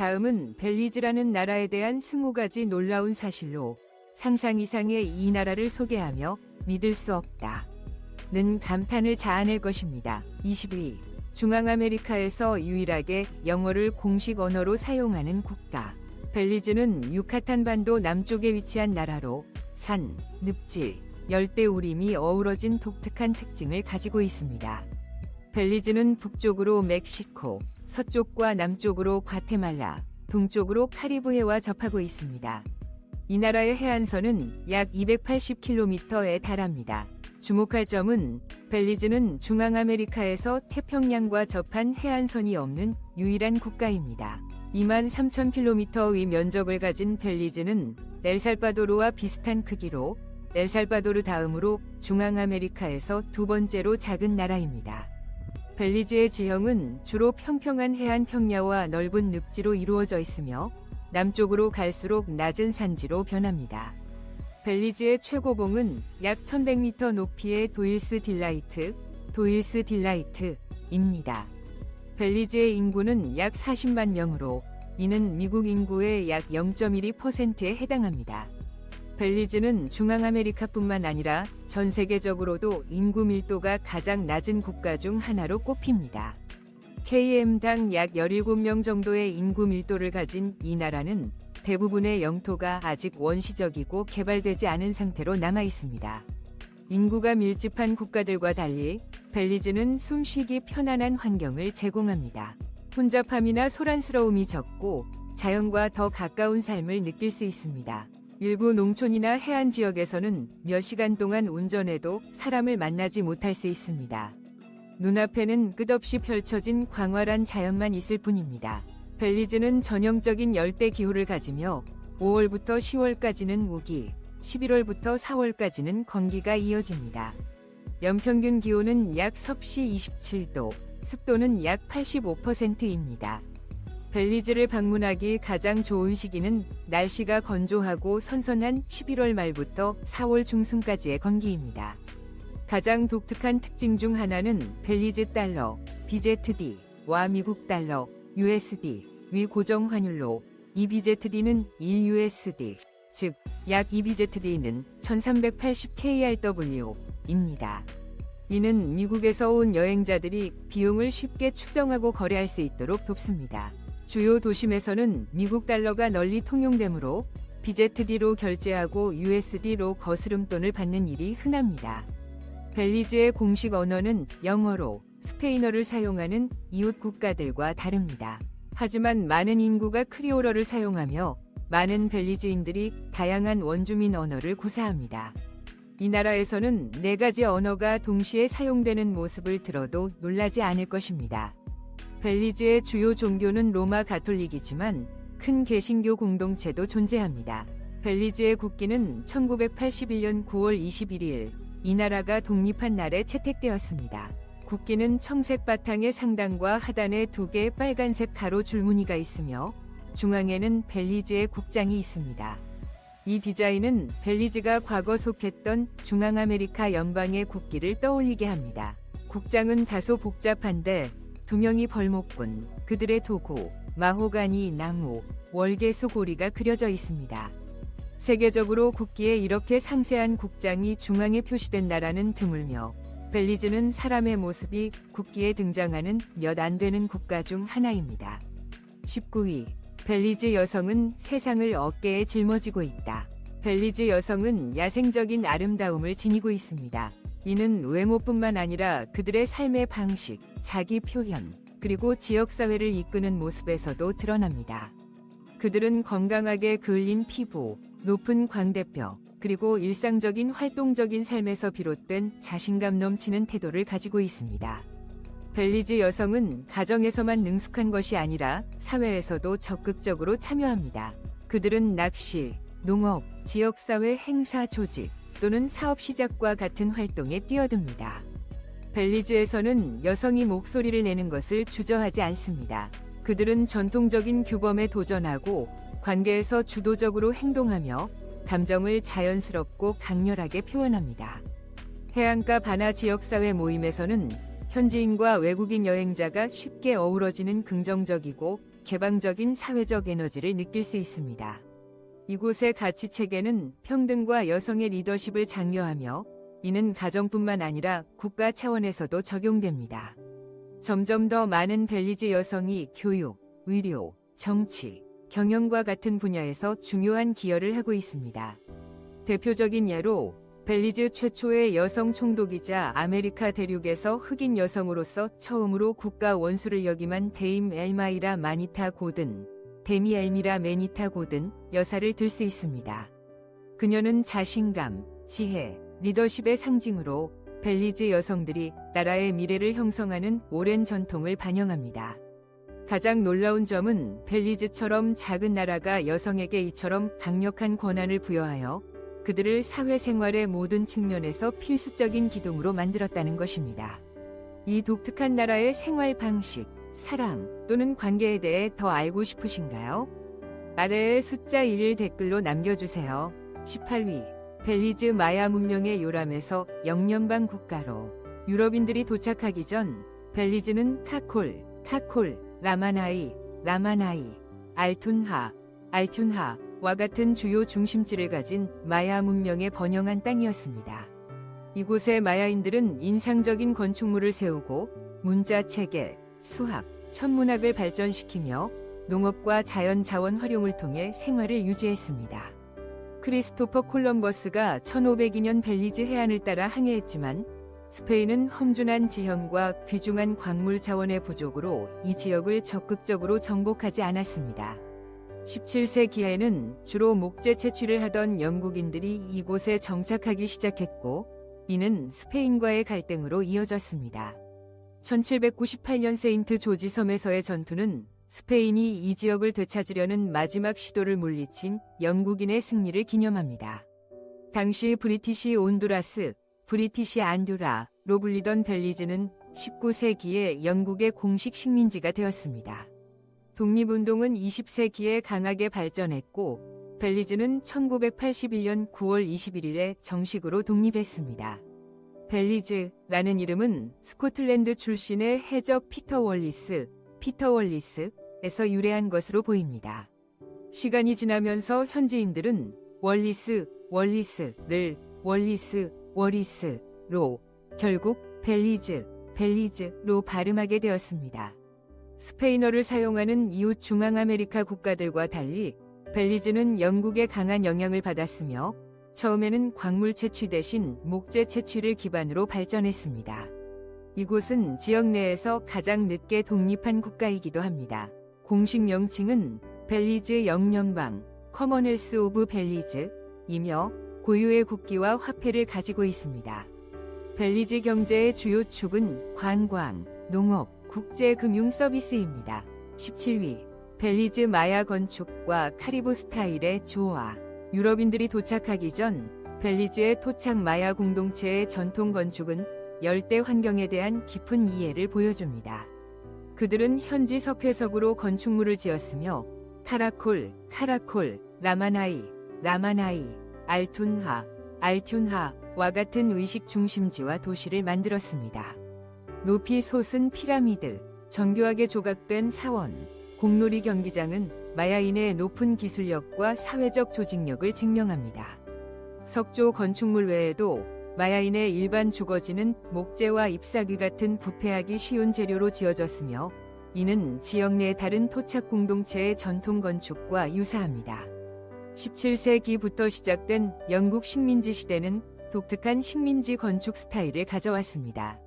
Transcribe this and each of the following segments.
다음은 벨리즈라는 나라에 대한 20가지 놀라운 사실로 상상 이상의 이 나라를 소개하며 믿을 수 없다 는 감탄을 자아낼 것입니다. 22. 중앙아메리카에서 유일하게 영어를 공식 언어로 사용하는 국가. 벨리즈는 유카탄 반도 남쪽에 위치한 나라로 산, 늪지, 열대우림이 어우러진 독특한 특징을 가지고 있습니다. 벨리즈는 북쪽으로 멕시코, 서쪽과 남쪽으로 과테말라, 동쪽으로 카리브해와 접하고 있습니다. 이 나라의 해안선은 약 280km에 달합니다. 주목할 점은 벨리즈는 중앙아메리카에서 태평양과 접한 해안선이 없는 유일한 국가입니다. 23,000km의 면적을 가진 벨리즈는 엘살바도르와 비슷한 크기로 엘살바도르 다음으로 중앙아메리카에서 두 번째로 작은 나라입니다. 벨리즈의 지형은 주로 평평한 해안 평야와 넓은 늪지로 이루어져 있으며 남쪽으로 갈수록 낮은 산지로 변합니다. 벨리즈의 최고봉은 약 1100m 높이의 도일스 딜라이트입니다. 벨리즈의 인구는 약 40만 명으로 이는 미국 인구의 약 0.12%에 해당합니다. 벨리즈는 중앙아메리카뿐만 아니라 전 세계적으로도 인구 밀도가 가장 낮은 국가 중 하나로 꼽힙니다. km당 약 17명 정도의 인구 밀도를 가진 이 나라는 대부분의 영토가 아직 원시적이고 개발되지 않은 상태로 남아 있습니다. 인구가 밀집한 국가들과 달리 벨리즈는 숨쉬기 편안한 환경을 제공합니다. 혼잡함이나 소란스러움이 적고 자연과 더 가까운 삶을 느낄 수 있습니다. 일부 농촌이나 해안 지역에서는 몇 시간 동안 운전해도 사람을 만나지 못할 수 있습니다. 눈앞에는 끝없이 펼쳐진 광활한 자연만 있을 뿐입니다. 벨리즈는 전형적인 열대 기후를 가지며 5월부터 10월까지는 우기, 11월부터 4월까지는 건기가 이어집니다. 연평균 기온은 약 섭씨 27도, 습도는 약 85%입니다. 벨리즈를 방문하기 가장 좋은 시기는 날씨가 건조하고 선선한 11월 말부터 4월 중순까지의 건기입니다. 가장 독특한 특징 중 하나는 벨리즈 달러, BZD와 미국 달러, USD, 위 고정 환율로 이 BZD는 1USD, 즉 약 2BZD는 1380KRW입니다. 이는 미국에서 온 여행자들이 비용을 쉽게 추정하고 거래할 수 있도록 돕습니다. 주요 도심에서는 미국 달러가 널리 통용되므로 BZD로 결제하고 USD로 거스름돈을 받는 일이 흔합니다. 벨리즈의 공식 언어는 영어로 스페인어를 사용하는 이웃 국가들과 다릅니다. 하지만 많은 인구가 크리올어를 사용하며 많은 벨리즈인들이 다양한 원주민 언어를 구사합니다. 이 나라에서는 4가지 언어가 동시에 사용되는 모습을 들어도 놀라지 않을 것입니다. 벨리즈의 주요 종교는 로마 가톨릭이지만 큰 개신교 공동체도 존재합니다. 벨리즈의 국기는 1981년 9월 21일 이 나라가 독립한 날에 채택되었습니다. 국기는 청색 바탕의 상단과 하단에 2개의 빨간색 가로 줄무늬가 있으며 중앙에는 벨리즈의 국장이 있습니다. 이 디자인은 벨리즈가 과거 속했던 중앙아메리카 연방의 국기를 떠올리게 합니다. 국장은 다소 복잡한데 2명이 벌목군, 그들의 도구, 마호가니 나무, 월계수 고리가 그려져 있습니다. 세계적으로 국기에 이렇게 상세한 국장이 중앙에 표시된 나라는 드물며 벨리즈는 사람의 모습이 국기에 등장하는 몇 안 되는 국가 중 하나입니다. 19위. 벨리즈 여성은 세상을 어깨에 짊어지고 있다. 벨리즈 여성은 야생적인 아름다움을 지니고 있습니다. 이는 외모뿐만 아니라 그들의 삶의 방식, 자기 표현, 그리고 지역사회를 이끄는 모습에서도 드러납니다. 그들은 건강하게 그을린 피부, 높은 광대뼈, 그리고 일상적인 활동적인 삶에서 비롯된 자신감 넘치는 태도를 가지고 있습니다. 벨리즈 여성은 가정에서만 능숙한 것이 아니라 사회에서도 적극적으로 참여합니다. 그들은 낚시, 농업, 지역사회 행사 조직 또는 사업 시작과 같은 활동에 뛰어듭니다. 벨리즈에서는 여성이 목소리를 내는 것을 주저하지 않습니다. 그들은 전통적인 규범에 도전하고 관계에서 주도적으로 행동하며 감정을 자연스럽고 강렬하게 표현합니다. 해안가 바나 지역사회 모임에서는 현지인과 외국인 여행자가 쉽게 어우러지는 긍정적이고 개방적인 사회적 에너지를 느낄 수 있습니다. 이곳의 가치 체계는 평등과 여성의 리더십을 장려하며 이는 가정뿐만 아니라 국가 차원에서도 적용됩니다. 점점 더 많은 벨리즈 여성이 교육, 의료, 정치, 경영과 같은 분야에서 중요한 기여를 하고 있습니다. 대표적인 예로 벨리즈 최초의 여성 총독이자 아메리카 대륙에서 흑인 여성으로서 처음으로 국가 원수를 역임한 데임 엘마이라 마니타 고든, 데미 엘미라 매니타 고든 여사를 들 수 있습니다. 그녀는 자신감, 지혜, 리더십의 상징으로 벨리즈 여성들이 나라의 미래를 형성하는 오랜 전통을 반영합니다. 가장 놀라운 점은 벨리즈처럼 작은 나라가 여성에게 이처럼 강력한 권한을 부여하여 그들을 사회생활의 모든 측면에서 필수적인 기둥으로 만들었다는 것입니다. 이 독특한 나라의 생활 방식, 사랑 또는 관계에 대해 더 알고 싶으신가요? 아래에 숫자 1을 댓글로 남겨주세요. 18위. 벨리즈 마야 문명의 요람에서 영연방 국가로 유럽인들이 도착하기 전 벨리즈는 카콜, 라마나이, 알툰하와 같은 주요 중심지를 가진 마야 문명의 번영한 땅이었습니다. 이곳의 마야인들은 인상적인 건축물을 세우고 문자 체계, 수학, 천문학을 발전시키며 농업과 자연 자원 활용을 통해 생활을 유지했습니다. 크리스토퍼 콜럼버스가 1502년 벨리즈 해안을 따라 항해했지만 스페인은 험준한 지형과 귀중한 광물 자원의 부족으로 이 지역을 적극적으로 정복하지 않았습니다. 17세기에는 주로 목재 채취를 하던 영국인들이 이곳에 정착하기 시작했고 이는 스페인과의 갈등으로 이어졌습니다. 1798년 세인트 조지 섬에서의 전투는 스페인이 이 지역을 되찾으려는 마지막 시도를 물리친 영국인의 승리를 기념합니다. 당시 브리티시 온두라스, 브리티시 안듀라로 불리던 벨리즈는 19세기에 영국의 공식 식민지가 되었습니다. 독립운동은 20세기에 강하게 발전했고 벨리즈는 1981년 9월 21일에 정식으로 독립했습니다. 벨리즈라는 이름은 스코틀랜드 출신의 해적 피터 월리스에서 유래한 것으로 보입니다. 시간이 지나면서 현지인들은 워리스로 결국 벨리즈로 발음하게 되었습니다. 스페인어를 사용하는 이웃 중앙아메리카 국가들과 달리 벨리즈는 영국의 강한 영향을 받았으며 처음에는 광물 채취 대신 목재 채취를 기반으로 발전했습니다. 이곳은 지역 내에서 가장 늦게 독립한 국가이기도 합니다. 공식 명칭은 벨리즈 영연방, 커먼웰스 오브 벨리즈이며 고유의 국기와 화폐를 가지고 있습니다. 벨리즈 경제의 주요 축은 관광, 농업, 국제금융 서비스입니다. 17위. 벨리즈 마야 건축과 카리브 스타일의 조화. 유럽인들이 도착하기 전 벨리즈의 토착 마야 공동체의 전통 건축은 열대 환경에 대한 깊은 이해를 보여줍니다. 그들은 현지 석회석으로 건축물을 지었으며 카라콜, 라마나이, 알툰하와 같은 의식 중심지와 도시를 만들었습니다. 높이 솟은 피라미드, 정교하게 조각된 사원, 공놀이 경기장은 마야인의 높은 기술력과 사회적 조직력을 증명합니다. 석조 건축물 외에도 마야인의 일반 주거지는 목재와 잎사귀 같은 부패하기 쉬운 재료로 지어졌으며 이는 지역 내 다른 토착 공동체의 전통 건축과 유사합니다. 17세기부터 시작된 영국 식민지 시대는 독특한 식민지 건축 스타일을 가져왔습니다.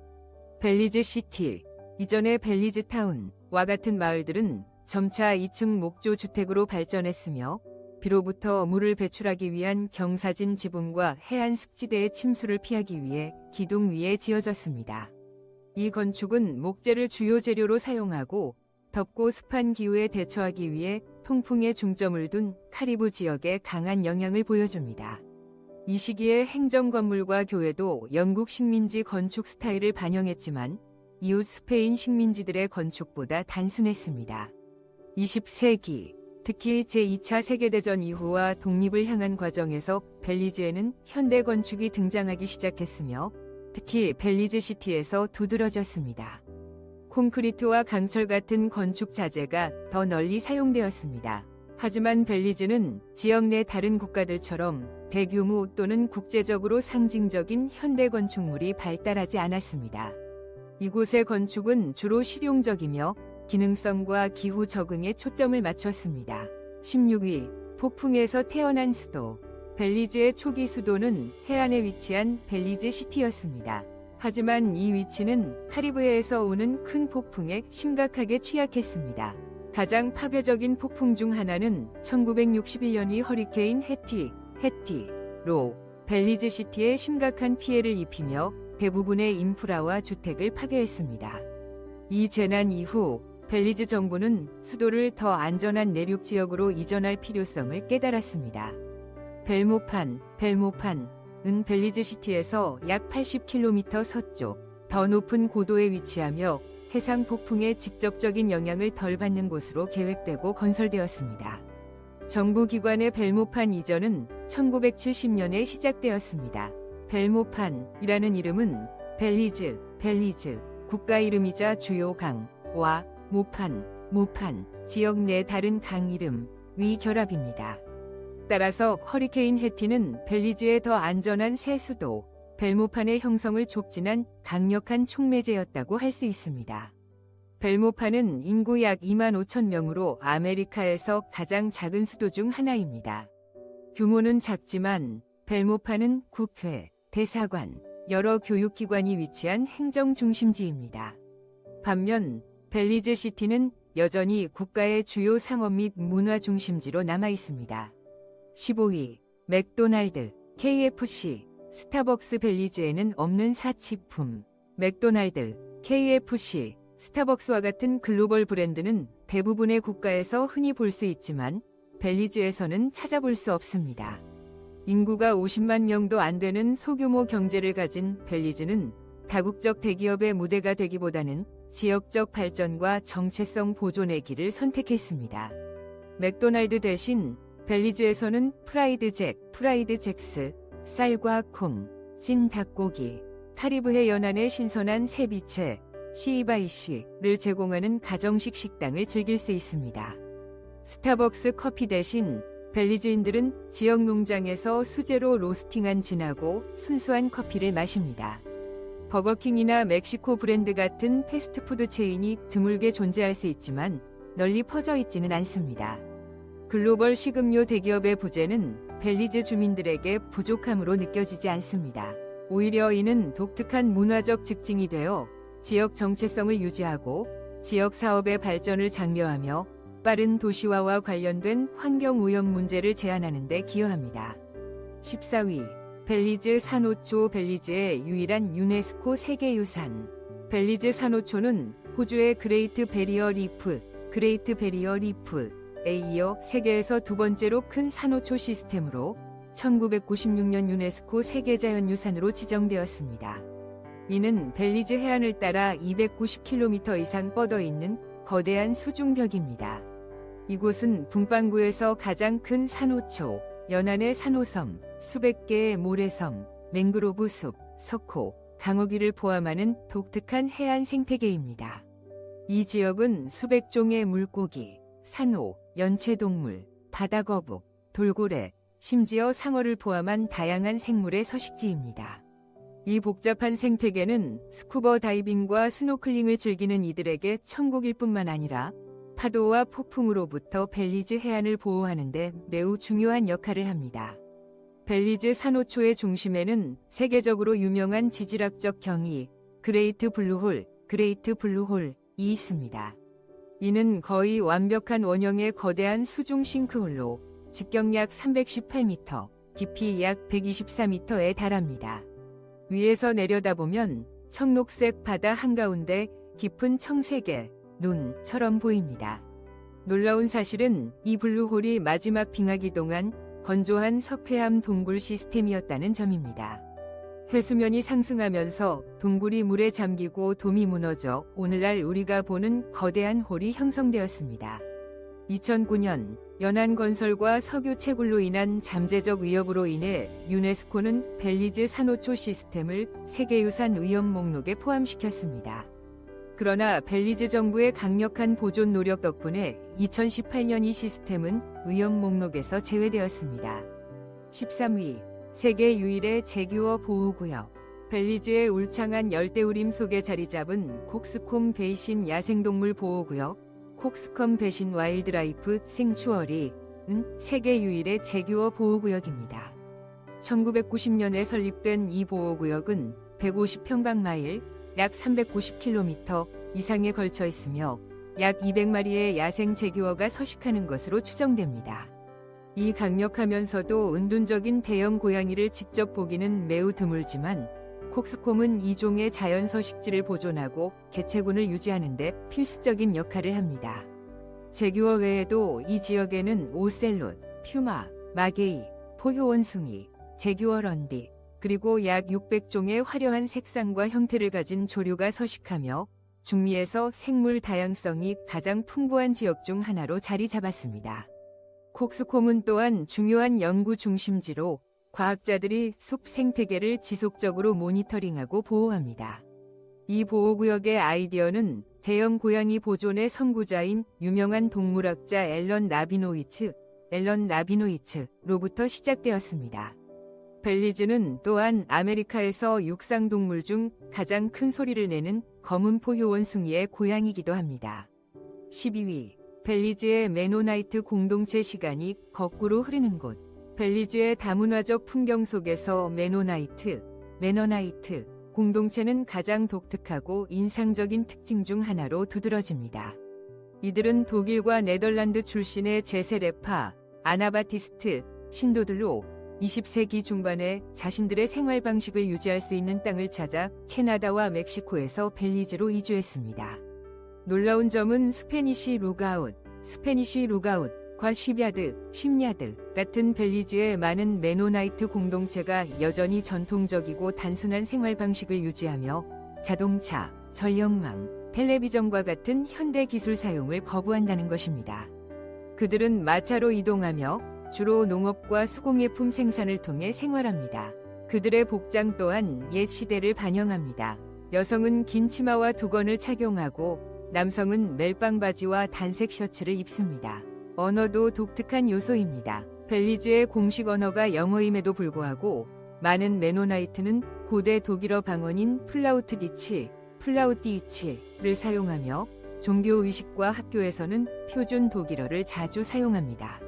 벨리즈 시티, 이전의 벨리즈 타운과 같은 마을들은 점차 2층 목조 주택으로 발전했으며 비로부터 물을 배출하기 위한 경사진 지붕과 해안 습지대의 침수를 피하기 위해 기둥 위에 지어졌습니다. 이 건축은 목재를 주요 재료로 사용하고 덥고 습한 기후에 대처하기 위해 통풍에 중점을 둔 카리브 지역에 강한 영향을 보여줍니다. 이 시기에 행정 건물과 교회도 영국 식민지 건축 스타일을 반영했지만 이웃 스페인 식민지들의 건축보다 단순했습니다. 20세기, 특히 제2차 세계대전 이후와 독립을 향한 과정에서 벨리즈에는 현대 건축이 등장하기 시작했으며 특히 벨리즈 시티에서 두드러졌습니다. 콘크리트와 강철 같은 건축 자재가 더 널리 사용되었습니다. 하지만 벨리즈는 지역 내 다른 국가들처럼 대규모 또는 국제적으로 상징적인 현대 건축물이 발달하지 않았습니다. 이곳의 건축은 주로 실용적이며 기능성과 기후 적응에 초점을 맞췄습니다. 16위, 폭풍에서 태어난 수도. 벨리즈의 초기 수도는 해안에 위치한 벨리즈 시티였습니다. 하지만 이 위치는 카리브해에서 오는 큰 폭풍에 심각하게 취약했습니다. 가장 파괴적인 폭풍 중 하나는 1961년의 허리케인 해티로 벨리즈 시티에 심각한 피해를 입히며 대부분의 인프라와 주택을 파괴했습니다. 이 재난 이후 벨리즈 정부는 수도를 더 안전한 내륙 지역으로 이전할 필요성을 깨달았습니다. 벨모판은 벨리즈 시티에서 약 80km 서쪽, 더 높은 고도에 위치하며 해상 폭풍의 직접적인 영향을 덜 받는 곳으로 계획되고 건설되었습니다. 정부기관의 벨모판 이전은 1970년에 시작되었습니다. 벨모판이라는 이름은 벨리즈, 국가 이름이자 주요 강과 모판, 지역 내 다른 강 이름의 결합입니다. 따라서 허리케인 해티는 벨리즈의 더 안전한 새 수도, 벨모판의 형성을 촉진한 강력한 촉매제였다고 할 수 있습니다. 벨모판은 인구 약 25,000명으로 아메리카에서 가장 작은 수도 중 하나입니다. 규모는 작지만 벨모판은 국회, 대사관, 여러 교육기관이 위치한 행정 중심지입니다. 반면 벨리즈 시티는 여전히 국가의 주요 상업 및 문화 중심지로 남아 있습니다. 15위, 맥도날드, KFC, 스타벅스. 벨리즈에는 없는 사치품. 맥도날드, KFC, 스타벅스와 같은 글로벌 브랜드는 대부분의 국가에서 흔히 볼 수 있지만 벨리즈에서는 찾아볼 수 없습니다. 인구가 50만 명도 안 되는 소규모 경제를 가진 벨리즈는 다국적 대기업의 무대가 되기보다는 지역적 발전과 정체성 보존의 길을 선택했습니다. 맥도날드 대신 벨리즈에서는 프라이드 잭스, 쌀과 콩, 찐 닭고기, 카리브해 연안의 신선한 세비체, 시이바이쉬를 제공하는 가정식 식당을 즐길 수 있습니다. 스타벅스 커피 대신 벨리즈인들은 지역 농장에서 수제로 로스팅한 진하고 순수한 커피를 마십니다. 버거킹이나 멕시코 브랜드 같은 패스트푸드 체인이 드물게 존재할 수 있지만 널리 퍼져 있지는 않습니다. 글로벌 식음료 대기업의 부재는 벨리즈 주민들에게 부족함으로 느껴지지 않습니다. 오히려 이는 독특한 문화적 특징이 되어 지역 정체성을 유지하고 지역 사업의 발전을 장려하며 빠른 도시화와 관련된 환경오염 문제를 제한하는 데 기여합니다. 14위, 벨리즈 산호초. 벨리즈의 유일한 유네스코 세계유산. 벨리즈 산호초는 호주의 그레이트 베리어 리프에 이어 세계에서 두 번째로 큰 산호초 시스템으로 1996년 유네스코 세계자연유산으로 지정되었습니다. 이는 벨리즈 해안을 따라 290km 이상 뻗어 있는 거대한 수중벽입니다. 이곳은 북반구에서 가장 큰 산호초, 연안의 산호섬, 수백 개의 모래섬, 맹그로브 숲, 석호, 강어귀를 포함하는 독특한 해안 생태계입니다. 이 지역은 수백 종의 물고기, 산호, 연체동물, 바다거북, 돌고래, 심지어 상어를 포함한 다양한 생물의 서식지입니다. 이 복잡한 생태계는 스쿠버 다이빙과 스노클링을 즐기는 이들에게 천국일 뿐만 아니라 파도와 폭풍으로부터 벨리즈 해안을 보호하는 데 매우 중요한 역할을 합니다. 벨리즈 산호초의 중심에는 세계적으로 유명한 지질학적 경이 그레이트 블루홀이 있습니다. 이는 거의 완벽한 원형의 거대한 수중 싱크홀로 직경 약 318m, 깊이 약 124m에 달합니다. 위에서 내려다보면 청록색 바다 한가운데 깊은 청색의 눈처럼 보입니다. 놀라운 사실은 이 블루홀이 마지막 빙하기 동안 건조한 석회암 동굴 시스템이었다는 점입니다. 해수면이 상승하면서 동굴이 물에 잠기고 돔이 무너져 오늘날 우리가 보는 거대한 홀이 형성되었습니다. 2009년 연안 건설과 석유 채굴로 인한 잠재적 위협으로 인해 유네스코는 벨리즈 산호초 시스템을 세계유산 위험 목록에 포함시켰습니다. 그러나 벨리즈 정부의 강력한 보존 노력 덕분에 2018년 이 시스템은 위험 목록에서 제외되었습니다. 13위, 세계 유일의 제규어 보호구역. 벨리즈의 울창한 열대우림 속에 자리 잡은 콕스콤 베이신 야생동물 보호구역, 콕스컴 베이신 와일드라이프 생추어리는 세계 유일의 제규어 보호구역입니다. 1990년에 설립된 이 보호구역은 150평방마일, 약 390km 이상에 걸쳐 있으며 약 200마리의 야생 제규어가 서식하는 것으로 추정됩니다. 이 강력하면서도 은둔적인 대형 고양이를 직접 보기는 매우 드물지만 콕스콤은 이 종의 자연 서식지를 보존하고 개체군을 유지하는 데 필수적인 역할을 합니다. 제규어 외에도 이 지역에는 오셀롯, 퓨마, 마게이, 포효원숭이, 제규어 런디, 그리고 약 600종의 화려한 색상과 형태를 가진 조류가 서식하며 중미에서 생물 다양성이 가장 풍부한 지역 중 하나로 자리 잡았습니다. 콕스콤은 또한 중요한 연구 중심지로 과학자들이 숲 생태계를 지속적으로 모니터링하고 보호합니다. 이 보호구역의 아이디어는 대형 고양이 보존의 선구자인 유명한 동물학자 앨런 라비노이츠로부터 시작되었습니다. 벨리즈는 또한 아메리카에서 육상동물 중 가장 큰 소리를 내는 검은 포효원숭이의 고향이기도 합니다. 12위, 벨리즈의 메노나이트 공동체 시간이 거꾸로 흐르는 곳. 벨리즈의 다문화적 풍경 속에서 메노나이트 공동체는 가장 독특하고 인상적인 특징 중 하나로 두드러집니다. 이들은 독일과 네덜란드 출신의 제세 래파, 아나바티스트, 신도들로 20세기 중반에 자신들의 생활 방식을 유지할 수 있는 땅을 찾아 캐나다와 멕시코에서 벨리즈로 이주했습니다. 놀라운 점은 스페니쉬 룩아웃과 쉽야드 같은 벨리즈의 많은 메노나이트 공동체가 여전히 전통적이고 단순한 생활 방식을 유지하며 자동차, 전력망, 텔레비전과 같은 현대 기술 사용을 거부한다는 것입니다. 그들은 마차로 이동하며 주로 농업과 수공예품 생산을 통해 생활합니다. 그들의 복장 또한 옛 시대를 반영합니다. 여성은 긴 치마와 두건을 착용하고 남성은 멜빵 바지와 단색 셔츠를 입습니다. 언어도 독특한 요소입니다. 벨리즈의 공식 언어가 영어임에도 불구하고 많은 메노나이트는 고대 독일어 방언인 플라우티이치를 사용하며 종교 의식과 학교에서는 표준 독일어를 자주 사용합니다.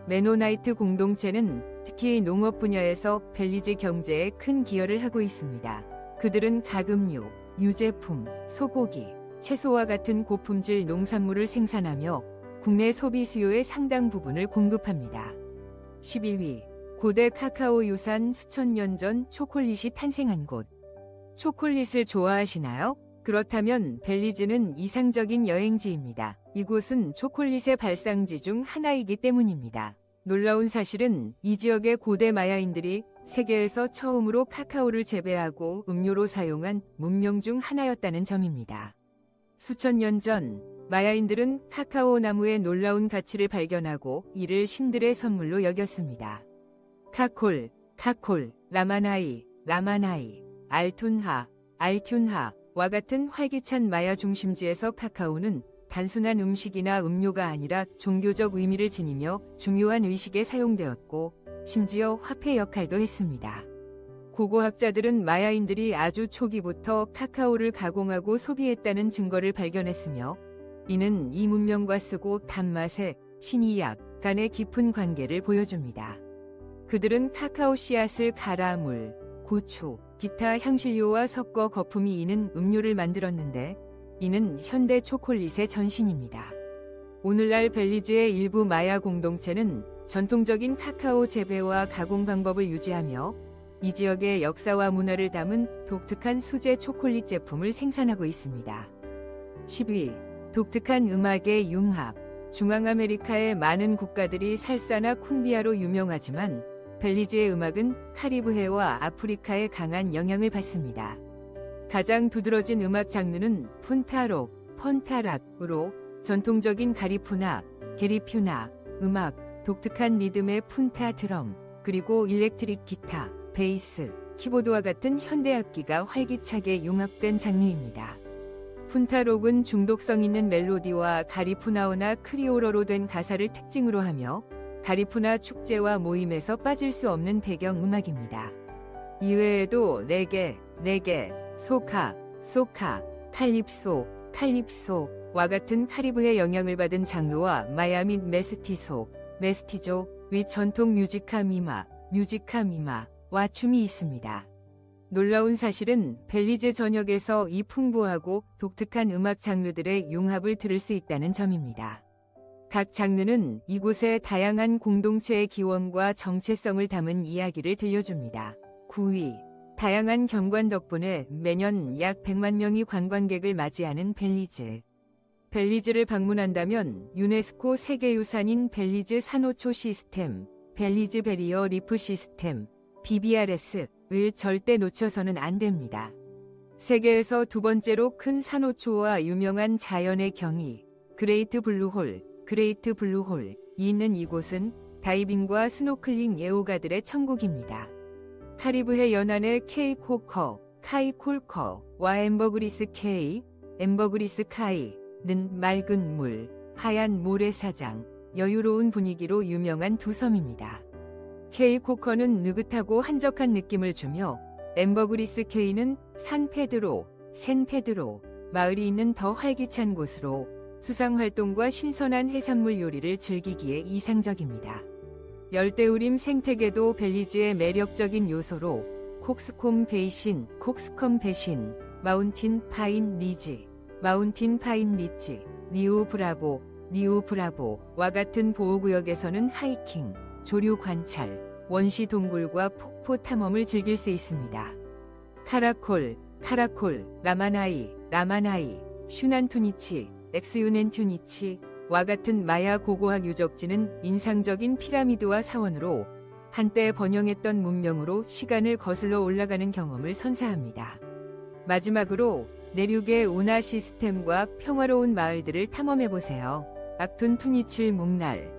메노나이트 공동체는 특히 농업 분야에서 벨리즈 경제에 큰 기여를 하고 있습니다. 그들은 가금류, 유제품, 소고기, 채소와 같은 고품질 농산물을 생산하며 국내 소비 수요의 상당 부분을 공급합니다. 11위, 고대 카카오 유산 수천 년 전 초콜릿이 탄생한 곳. 초콜릿을 좋아하시나요? 그렇다면 벨리즈는 이상적인 여행지입니다. 이곳은 초콜릿의 발상지 중 하나이기 때문입니다. 놀라운 사실은 이 지역의 고대 마야인들이 세계에서 처음으로 카카오를 재배하고 음료로 사용한 문명 중 하나였다는 점입니다. 수천 년 전 마야인들은 카카오 나무의 놀라운 가치를 발견하고 이를 신들의 선물로 여겼습니다. 카콜, 라마나이, 알튠하와 같은 활기찬 마야 중심지에서 카카오는 단순한 음식이나 음료가 아니라 종교적 의미를 지니며 중요한 의식에 사용되었고 심지어 화폐 역할도 했습니다. 고고학자들은 마야인들이 아주 초기부터 카카오를 가공하고 소비했다는 증거를 발견했으며 이는 이 문명과 쓰고 단맛의 신의약 간의 깊은 관계를 보여줍니다. 그들은 카카오 씨앗을 갈아 물, 고추, 기타 향신료와 섞어 거품이 이는 음료를 만들었는데 이는 현대 초콜릿의 전신입니다. 오늘날 벨리즈의 일부 마야 공동체는 전통적인 카카오 재배와 가공 방법을 유지하며 이 지역의 역사와 문화를 담은 독특한 수제 초콜릿 제품을 생산하고 있습니다. 10위, 독특한 음악의 융합. 중앙아메리카의 많은 국가들이 살사나 쿰비아로 유명하지만 벨리즈의 음악은 카리브해와 아프리카에 강한 영향을 받습니다. 가장 두드러진 음악 장르는 펀타락으로 전통적인 게리퓨나 음악, 독특한 리듬의 푼타 드럼, 그리고 일렉트릭 기타, 베이스, 키보드와 같은 현대 악기가 활기차게 융합된 장르입니다. 푼타록은 중독성 있는 멜로디와 가리푸나오나 크리올어로 된 가사를 특징으로 하며 가리푸나 축제와 모임에서 빠질 수 없는 배경 음악입니다. 이외에도 레게, 소카, 칼립소와 같은 카리브해 영향을 받은 장르와 마야 및 메스티조 위 전통 뮤지카미마와 춤이 있습니다. 놀라운 사실은 벨리제 전역에서 이 풍부하고 독특한 음악 장르들의 융합을 들을 수 있다는 점입니다. 각 장르는 이곳의 다양한 공동체의 기원과 정체성을 담은 이야기를 들려줍니다. 9위. 다양한 경관 덕분에 매년 약 100만 명이 관광객을 맞이하는 벨리즈. 벨리즈를 방문한다면 유네스코 세계유산인 벨리즈 산호초 시스템, 벨리즈 베리어 리프 시스템, BBRS를 절대 놓쳐서는 안 됩니다. 세계에서 두 번째로 큰 산호초와 유명한 자연의 경이, 그레이트 블루홀이 있는 이곳은 다이빙과 스노클링 애호가들의 천국입니다. 카리브해 연안의 카이콜커와 엠버그리스 카이는 맑은 물, 하얀 모래사장, 여유로운 분위기로 유명한 두 섬입니다. 케이코커는 느긋하고 한적한 느낌을 주며 엠버그리스 케이는 샌페드로 마을이 있는 더 활기찬 곳으로 수상활동과 신선한 해산물 요리를 즐기기에 이상적입니다. 열대우림 생태계도 벨리즈의 매력적인 요소로 콕스컴 베신, 마운틴 파인 리지, 리우 브라보와 같은 보호구역에서는 하이킹, 조류 관찰, 원시 동굴과 폭포 탐험을 즐길 수 있습니다. 카라콜, 라마나이, 슈난투니치, 엑스유넨투니치와 같은 마야 고고학 유적지는 인상적인 피라미드와 사원으로 한때 번영했던 문명으로 시간을 거슬러 올라가는 경험을 선사합니다. 마지막으로 내륙의 운하 시스템과 평화로운 마을들을 탐험해보세요. 액툰 투니칠 문얼,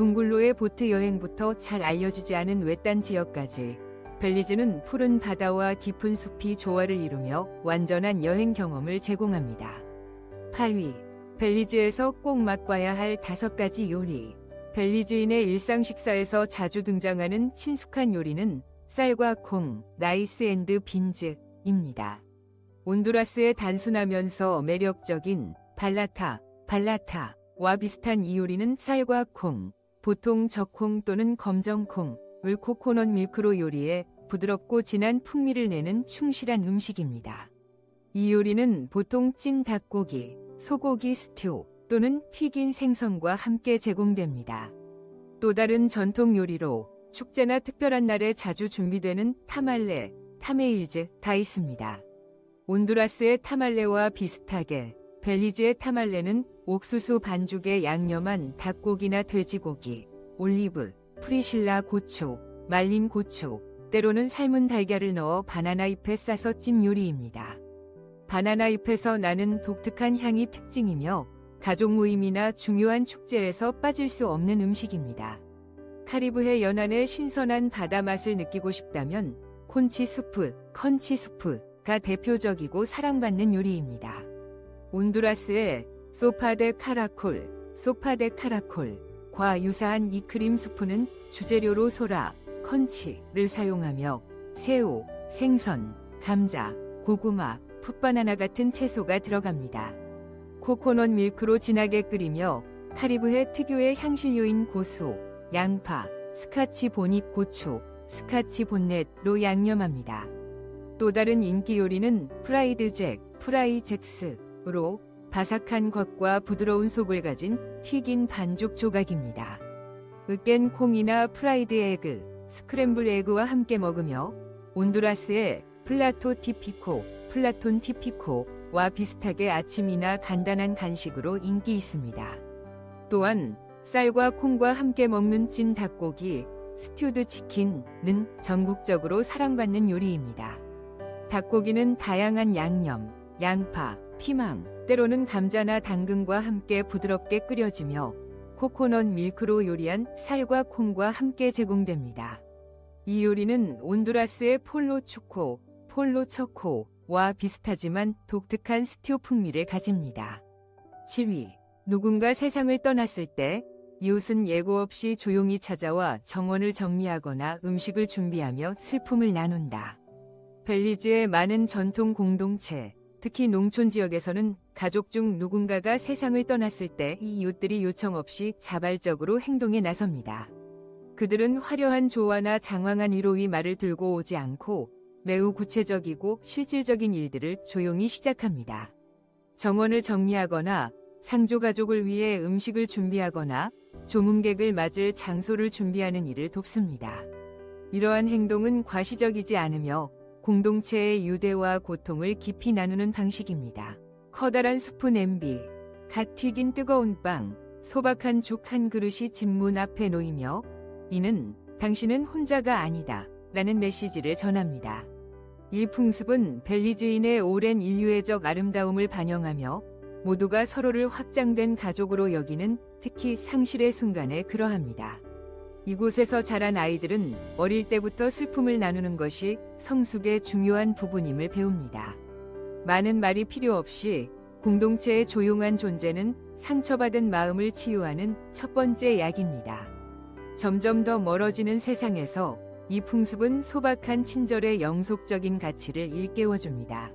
동굴로의 보트 여행부터 잘 알려지지 않은 외딴 지역까지 벨리즈는 푸른 바다와 깊은 숲이 조화를 이루며 완전한 여행 경험을 제공합니다. 8위. 벨리즈에서 꼭 맛봐야 할 5가지 요리. 벨리즈인의 일상 식사에서 자주 등장하는 친숙한 요리는 쌀과 콩, 라이스 앤드 빈즈입니다. 온두라스의 단순하면서 매력적인 발라타와 비슷한 이 요리는 쌀과 콩, 보통 적콩 또는 검정콩을 코코넛 밀크로 요리해 부드럽고 진한 풍미를 내는 충실한 음식입니다. 이 요리는 보통 찐 닭고기, 소고기 스튜 또는 튀긴 생선과 함께 제공됩니다. 또 다른 전통 요리로 축제나 특별한 날에 자주 준비되는 타메일즈가 있습니다. 온두라스의 타말레와 비슷하게 벨리즈의 타말레는 옥수수 반죽에 양념한 닭고기나 돼지고기, 올리브, 프리실라 고추, 말린 고추, 때로는 삶은 달걀을 넣어 바나나 잎에 싸서 찐 요리입니다. 바나나 잎에서 나는 독특한 향이 특징이며 가족 모임이나 중요한 축제에서 빠질 수 없는 음식입니다. 카리브해 연안의 신선한 바다 맛을 느끼고 싶다면 컨치 수프가 대표적이고 사랑받는 요리입니다. 온두라스의 소파데 카라콜과 유사한 이 크림 수프는 주재료로 소라, 컨치를 사용하며 새우, 생선, 감자, 고구마, 풋바나나 같은 채소가 들어갑니다. 코코넛 밀크로 진하게 끓이며 카리브해 특유의 향신료인 고수, 양파, 스카치 보닛 고추, 스카치 본넷로 양념합니다. 또 다른 인기 요리는 프라이잭스로 바삭한 겉과 부드러운 속을 가진 튀긴 반죽 조각입니다. 으깬 콩이나 프라이드 에그, 스크램블 에그와 함께 먹으며 온두라스의 플라톤 티피코와 비슷하게 아침이나 간단한 간식으로 인기 있습니다. 또한 쌀과 콩과 함께 먹는 찐 닭고기, 스튜드 치킨은 전국적으로 사랑받는 요리입니다. 닭고기는 다양한 양념, 양파, 피망, 때로는 감자나 당근과 함께 부드럽게 끓여지며 코코넛 밀크로 요리한 쌀과 콩과 함께 제공됩니다. 이 요리는 온두라스의 폴로 초코와 와 비슷하지만 독특한 스튜 풍미를 가집니다. 7위. 누군가 세상을 떠났을 때 이웃은 예고 없이 조용히 찾아와 정원을 정리하거나 음식을 준비하며 슬픔을 나눈다. 벨리즈의 많은 전통 공동체, 특히 농촌 지역에서는 가족 중 누군가가 세상을 떠났을 때 이 이웃들이 요청 없이 자발적으로 행동에 나섭니다. 그들은 화려한 조화나 장황한 위로의 말을 들고 오지 않고 매우 구체적이고 실질적인 일들을 조용히 시작합니다. 정원을 정리하거나 상조 가족을 위해 음식을 준비하거나 조문객을 맞을 장소를 준비하는 일을 돕습니다. 이러한 행동은 과시적이지 않으며 공동체의 유대와 고통을 깊이 나누는 방식입니다. 커다란 숯불 냄비, 갓 튀긴 뜨거운 빵, 소박한 죽 한 그릇이 집 문 앞에 놓이며 이는 당신은 혼자가 아니다 라는 메시지를 전합니다. 이 풍습은 벨리즈인의 오랜 인류애적 아름다움을 반영하며 모두가 서로를 확장된 가족으로 여기는 특히 상실의 순간에 그러합니다. 이곳에서 자란 아이들은 어릴 때부터 슬픔을 나누는 것이 성숙의 중요한 부분임을 배웁니다. 많은 말이 필요 없이 공동체의 조용한 존재는 상처받은 마음을 치유하는 첫 번째 약입니다. 점점 더 멀어지는 세상에서 이 풍습은 소박한 친절의 영속적인 가치를 일깨워줍니다.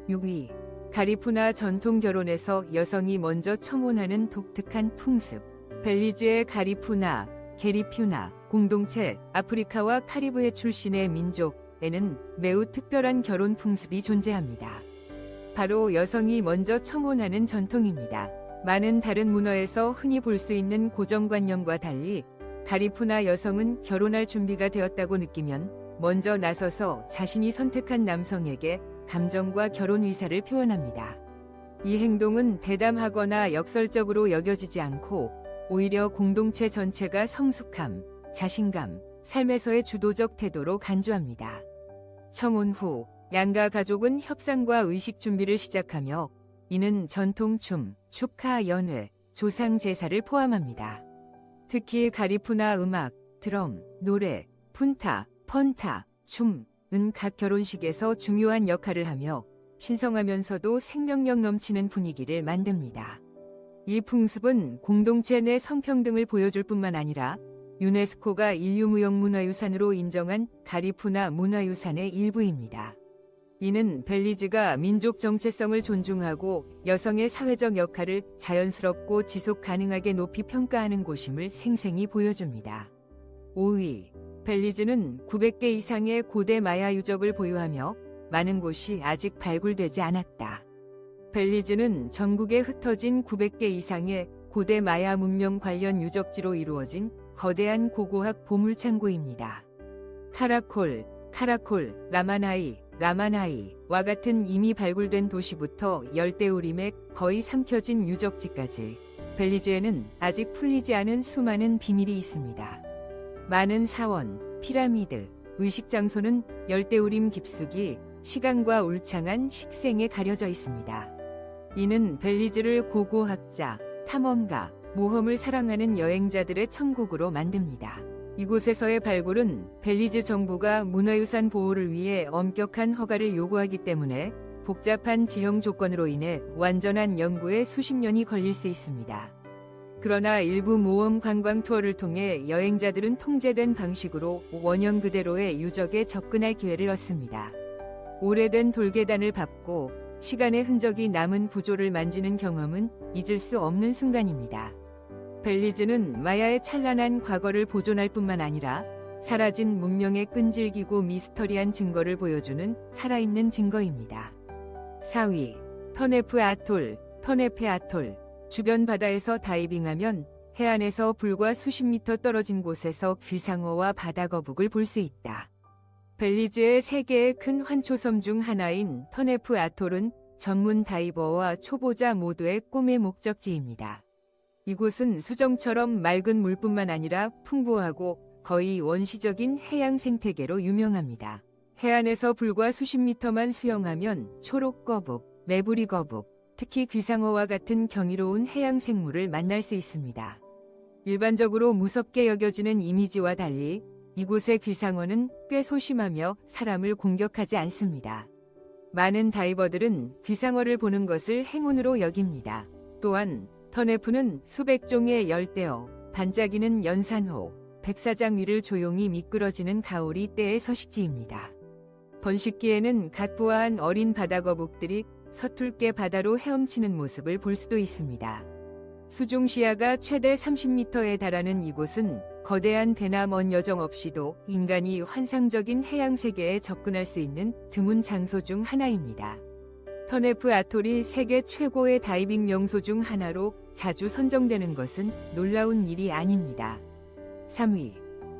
6위. 가리푸나 전통 결혼에서 여성이 먼저 청혼하는 독특한 풍습. 벨리즈의 가리푸나, 게리퓨나 공동체, 아프리카와 카리브해 출신의 민족에는 매우 특별한 결혼 풍습이 존재합니다. 바로 여성이 먼저 청혼하는 전통입니다. 많은 다른 문화에서 흔히 볼 수 있는 고정관념과 달리 가리푸나 여성은 결혼할 준비가 되었다고 느끼면 먼저 나서서 자신이 선택한 남성에게 감정과 결혼 의사를 표현합니다. 이 행동은 대담하거나 역설적으로 여겨지지 않고 오히려 공동체 전체가 성숙함, 자신감, 삶에서의 주도적 태도로 간주합니다. 청혼 후 양가 가족은 협상과 의식 준비를 시작하며 이는 전통 춤, 축하 연회, 조상 제사를 포함합니다. 특히 가리푸나 음악, 드럼, 노래, 푼타, 펀타, 춤은 각 결혼식에서 중요한 역할을 하며 신성하면서도 생명력 넘치는 분위기를 만듭니다. 이 풍습은 공동체 내 성평등을 보여줄 뿐만 아니라 유네스코가 인류무형문화유산으로 인정한 가리푸나 문화유산의 일부입니다. 이는 벨리즈가 민족 정체성을 존중하고 여성의 사회적 역할을 자연스럽고 지속 가능하게 높이 평가하는 곳임을 생생히 보여줍니다. 5위. 벨리즈는 900개 이상의 고대 마야 유적을 보유하며 많은 곳이 아직 발굴되지 않았다. 벨리즈는 전국에 흩어진 900개 이상의 고대 마야 문명 관련 유적지로 이루어진 거대한 고고학 보물창고입니다. 카라콜, 라마나이와 같은 이미 발굴된 도시부터 열대우림에 거의 삼켜진 유적지까지 벨리즈에는 아직 풀리지 않은 수많은 비밀이 있습니다. 많은 사원, 피라미드, 의식 장소는 열대우림 깊숙이 시간과 울창한 식생에 가려져 있습니다. 이는 벨리즈를 고고학자, 탐험가, 모험을 사랑하는 여행자들의 천국으로 만듭니다. 이곳에서의 발굴은 벨리즈 정부가 문화유산 보호를 위해 엄격한 허가를 요구하기 때문에 복잡한 지형 조건으로 인해 완전한 연구에 수십 년이 걸릴 수 있습니다. 그러나 일부 모험 관광 투어를 통해 여행자들은 통제된 방식으로 원형 그대로의 유적에 접근할 기회를 얻습니다. 오래된 돌계단을 밟고 시간의 흔적이 남은 부조를 만지는 경험은 잊을 수 없는 순간입니다. 벨리즈는 마야의 찬란한 과거를 보존할 뿐만 아니라 사라진 문명의 끈질기고 미스터리한 증거를 보여주는 살아있는 증거입니다. 4위. 터네페 아톨. 주변 바다에서 다이빙하면 해안에서 불과 수십 미터 떨어진 곳에서 귀상어와 바다거북을 볼 수 있다. 벨리즈의 세 개의 큰 환초섬 중 하나인 터네프 아톨은 전문 다이버와 초보자 모두의 꿈의 목적지입니다. 이곳은 수정처럼 맑은 물뿐만 아니라 풍부하고 거의 원시적인 해양 생태계로 유명합니다. 해안에서 불과 수십 미터만 수영하면 초록거북, 메부리거북, 특히 귀상어와 같은 경이로운 해양 생물을 만날 수 있습니다. 일반적으로 무섭게 여겨지는 이미지와 달리 이곳의 귀상어는 꽤 소심하며 사람을 공격하지 않습니다. 많은 다이버들은 귀상어를 보는 것을 행운으로 여깁니다. 또한 터네프는 수백 종의 열대어, 반짝이는 연산호, 백사장 위를 조용히 미끄러지는 가오리 떼의 서식지입니다. 번식기에는 갓 부화한 어린 바다거북들이 서툴게 바다로 헤엄치는 모습을 볼 수도 있습니다. 수중시야가 최대 30m에 달하는 이곳은 거대한 배나 먼 여정 없이도 인간이 환상적인 해양 세계에 접근할 수 있는 드문 장소 중 하나입니다. 터네프 아톨이 세계 최고의 다이빙 명소 중 하나로 자주 선정되는 것은 놀라운 일이 아닙니다. 3위.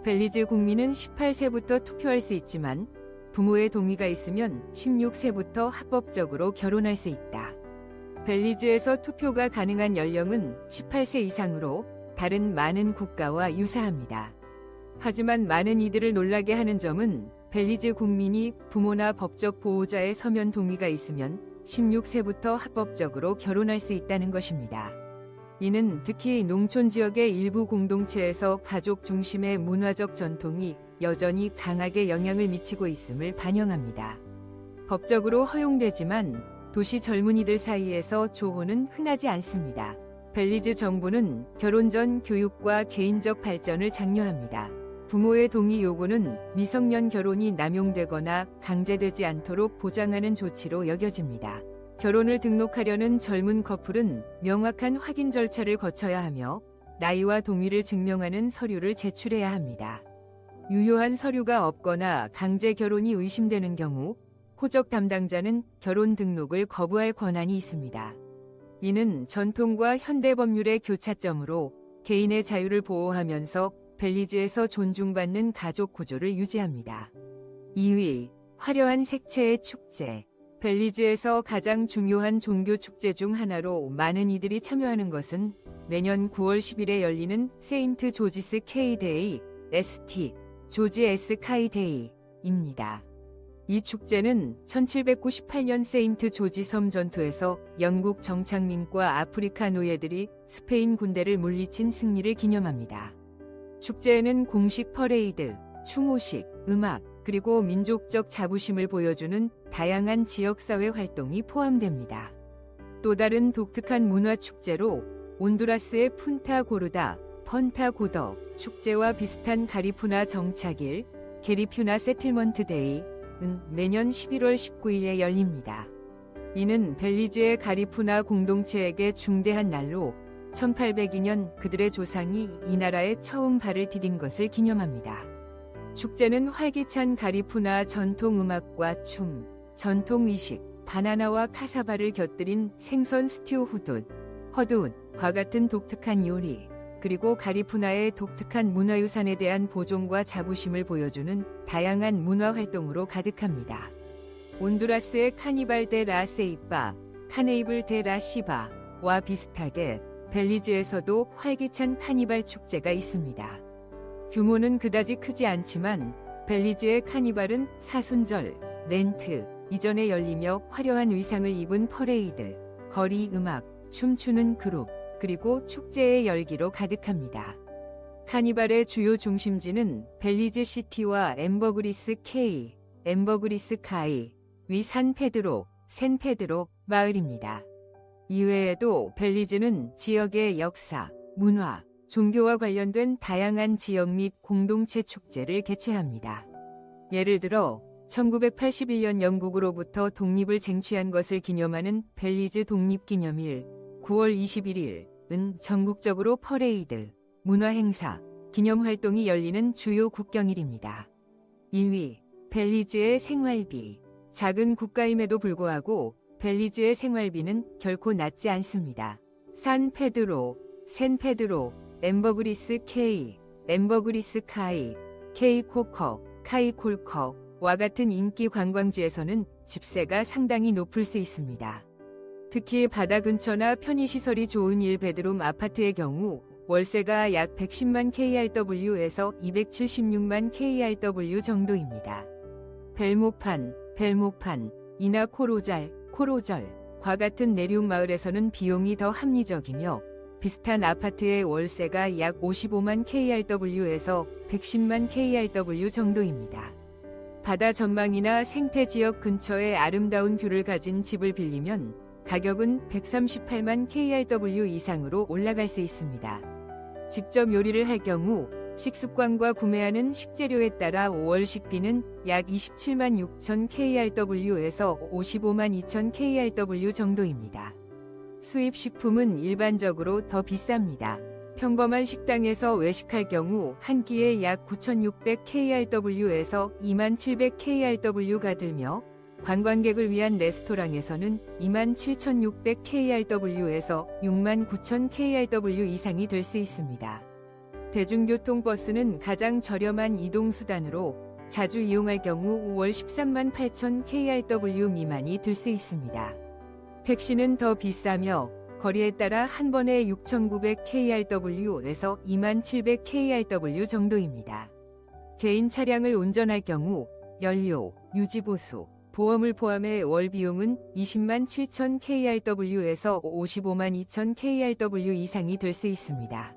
벨리즈 국민은 18세부터 투표할 수 있지만 부모의 동의가 있으면 16세부터 합법적으로 결혼할 수 있다. 벨리즈에서 투표가 가능한 연령은 18세 이상으로 다른 많은 국가와 유사합니다. 하지만 많은 이들을 놀라게 하는 점은 벨리즈 국민이 부모나 법적 보호자의 서면 동의가 있으면 16세부터 합법적으로 결혼할 수 있다는 것입니다. 이는 특히 농촌 지역의 일부 공동체에서 가족 중심의 문화적 전통이 여전히 강하게 영향을 미치고 있음을 반영합니다. 법적으로 허용되지만 도시 젊은이들 사이에서 조혼은 흔하지 않습니다. 벨리즈 정부는 결혼 전 교육과 개인적 발전을 장려합니다. 부모의 동의 요구는 미성년 결혼이 남용되거나 강제되지 않도록 보장하는 조치로 여겨집니다. 결혼을 등록하려는 젊은 커플은 명확한 확인 절차를 거쳐야 하며 나이와 동의를 증명하는 서류를 제출해야 합니다. 유효한 서류가 없거나 강제 결혼이 의심되는 경우 호적 담당자는 결혼 등록을 거부할 권한이 있습니다. 이는 전통과 현대 법률의 교차점으로 개인의 자유를 보호하면서 벨리즈에서 존중받는 가족 구조를 유지합니다. 2위, 화려한 색채의 축제. 벨리즈에서 가장 중요한 종교 축제 중 하나로 많은 이들이 참여하는 것은 매년 9월 10일에 열리는 세인트 조지스 케이 데이, ST, 조지 S 카이 데이입니다. 이 축제는 1798년 세인트 조지 섬 전투에서 영국 정착민과 아프리카 노예들이 스페인 군대를 물리친 승리를 기념합니다. 축제에는 공식 퍼레이드, 추모식, 음악, 그리고 민족적 자부심을 보여주는 다양한 지역사회 활동이 포함됩니다. 또 다른 독특한 문화축제로 온두라스의 푼타 고르다, 펀타 고더 축제와 비슷한 가리푸나 정착일, 게리퓨나 세틀먼트 데이은 매년 11월 19일에 열립니다. 이는 벨리즈의 가리푸나 공동체에게 중대한 날로 1802년 그들의 조상이 이 나라에 처음 발을 디딘 것을 기념합니다. 축제는 활기찬 가리푸나 전통 음악과 춤, 전통 의식, 바나나와 카사바를 곁들인 생선 스튜 허드웃과 같은 독특한 요리, 그리고 가리푸나의 독특한 문화유산에 대한 보존과 자부심을 보여주는 다양한 문화활동으로 가득합니다. 온두라스의 카니발 데 라 세이바, 카네이블 데 라 시바와 비슷하게 벨리즈에서도 활기찬 카니발 축제가 있습니다. 규모는 그다지 크지 않지만 벨리즈의 카니발은 사순절, 렌트 이전에 열리며 화려한 의상을 입은 퍼레이드, 거리 음악, 춤추는 그룹, 그리고 축제의 열기로 가득합니다. 카니발의 주요 중심지는 벨리즈 시티와 엠버그리스 케이, 엠버그리스 카이, 위 산페드로, 샌페드로 마을입니다. 이외에도 벨리즈는 지역의 역사, 문화, 종교와 관련된 다양한 지역 및 공동체 축제를 개최합니다. 예를 들어 1981년 영국으로부터 독립을 쟁취한 것을 기념하는 벨리즈 독립기념일 9월 21일은 전국적으로 퍼레이드, 문화행사, 기념활동이 열리는 주요 국경일입니다. 1위, 벨리즈의 생활비. 작은 국가임에도 불구하고 벨리즈의 생활비는 결코 낮지 않습니다. 산페드로, 샌페드로, 엠버그리스 케이, 엠버그리스 카이, 케이코커, 카이콜커와 같은 인기 관광지에서는 집세가 상당히 높을 수 있습니다. 특히 바다 근처나 편의시설이 좋은 1베드룸 아파트의 경우 월세가 약 110만 KRW에서 276만 KRW 정도입니다. 벨모판, 이나 코로절과 같은 내륙 마을에서는 비용이 더 합리적이며 비슷한 아파트의 월세가 약 55만 KRW에서 110만 KRW 정도입니다. 바다 전망이나 생태 지역 근처에 아름다운 뷰를 가진 집을 빌리면 가격은 138만 KRW 이상으로 올라갈 수 있습니다. 직접 요리를 할 경우 식습관과 구매하는 식재료에 따라 5월 식비는 약 27만 6천 KRW에서 55만 2천 KRW 정도입니다. 수입 식품은 일반적으로 더 비쌉니다. 평범한 식당에서 외식할 경우 한 끼에 약 9,600 KRW에서 2만 700 KRW가 들며 관광객을 위한 레스토랑에서는 2만 7,600 KRW에서 6만 9천 KRW 이상이 될 수 있습니다. 대중교통 버스는 가장 저렴한 이동수단으로 자주 이용할 경우 5월 13만 8천 KRW 미만이 들 수 있습니다. 택시는 더 비싸며 거리에 따라 한 번에 6,900 KRW에서 2만 700 KRW 정도입니다. 개인 차량을 운전할 경우 연료, 유지보수, 보험을 포함해 월 비용은 20만 7천 KRW에서 55만 2천 KRW 이상이 될 수 있습니다.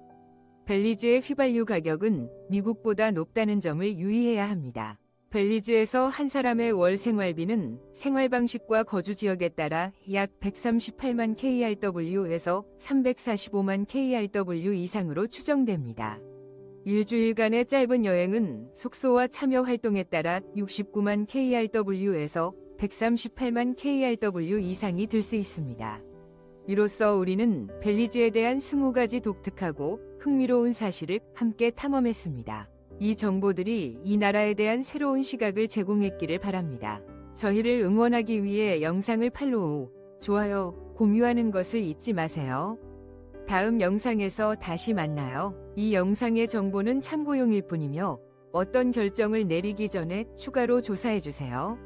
벨리즈의 휘발유 가격은 미국보다 높다는 점을 유의해야 합니다. 벨리즈에서 한 사람의 월 생활비는 생활 방식과 거주 지역에 따라 약 138만 KRW에서 345만 KRW 이상으로 추정됩니다. 일주일간의 짧은 여행은 숙소와 참여 활동에 따라 69만 KRW에서 138만 KRW 이상이 들 수 있습니다. 이로써 우리는 벨리즈에 대한 20가지 독특하고 흥미로운 사실을 함께 탐험했습니다. 이 정보들이 이 나라에 대한 새로운 시각을 제공했기를 바랍니다. 저희를 응원하기 위해 영상을 팔로우, 좋아요, 공유하는 것을 잊지 마세요. 다음 영상에서 다시 만나요. 이 영상의 정보는 참고용일 뿐이며 어떤 결정을 내리기 전에 추가로 조사해주세요.